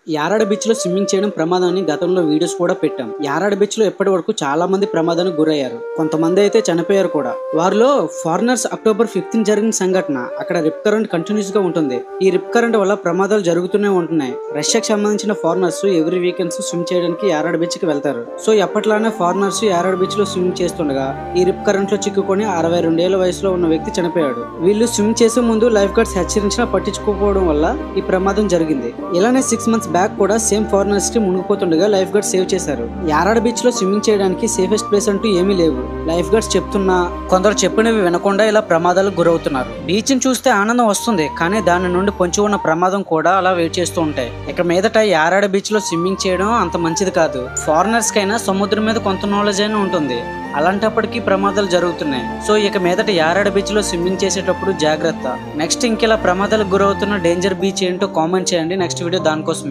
Yarada beach లో swimming చేయడం ప్రమాదాన్ని గతంలో వీడియోస్ కూడా పెట్టాం. యారాడ బీచ్ లో ఇప్పటి వరకు చాలా మంది ప్రమాదానికి గురయ్యారు. కొంతమంది అయితే చనిపోయారు కూడా. వారిలో ఫారినర్స్ అక్టోబర్ 15 జరిగిన సంఘటన. అక్కడ రిప్ కరెంట్ కంటిన్యూస్ గా ఉంటుంది. ఈ రిప్ కరెంట్ వల్ల ప్రమాదాలు జరుగుతూనే ఉంటున్నాయి. రష్యాకి సంబంధించిన ఫారినర్స్ ఎవ్రీ వీకెండ్స్ స్విమ్ చేయడానికి యారాడ బీచ్ కి వెళ్తారు. సో ఎప్పట్లానే ఫారినర్స్ యారాడ బీచ్ లో స్విమ్ చేస్తుండగా ఈ రిప్ కరెంట్ లో చిక్కుకొని 62 ఏళ్ల వయసులో ఉన్న వ్యక్తి చనిపోయాడు. వీళ్ళు స్విమ్ చేసే ముందు లైఫ్ గార్డ్స్ హెచ్చరించినా పట్టించుకోకపోవడం వల్ల ఈ ప్రమాదం జరిగింది. ఇలానే 6 months బ్యాక్ కూడా సేమ్ ఫారినర్స్ కి మునిగిపోతుండగా లైఫ్ గార్డ్స్ సేవ్ చేశారు. యారాడ బీచ్ లో స్విమ్మింగ్ చేయడానికి సేఫెస్ట్ ప్లేస్ అంటూ ఏమీ లేవు. లైఫ్ గార్డ్స్ చెప్తున్నా కొందరు చెప్పినవి వినకుండా ఇలా ప్రమాదాలకు గురవుతున్నారు. బీచ్ ని చూస్తే ఆనందం వస్తుంది, కానీ దాని నుండి పొంచి ఉన్న ప్రమాదం కూడా అలా వెయిట్ చేస్తూ ఉంటాయి. ఇక మీదట యారాడ బీచ్ లో స్విమ్మింగ్ చేయడం అంత మంచిది కాదు. ఫారినర్స్ కైనా సముద్రం మీద కొంత నాలెడ్జ్ అయినా ఉంటుంది. అలాంటప్పటికీ ప్రమాదాలు జరుగుతున్నాయి. సో ఇక మీదట యారాడ బీచ్ లో స్విమ్మింగ్ చేసేటప్పుడు జాగ్రత్త. నెక్స్ట్ ఇంకెలా ప్రమాదాలకు గురవుతున్న డేంజర్ బీచ్ ఏంటో కామెంట్ చేయండి. నెక్స్ట్ వీడియో దానికోసం.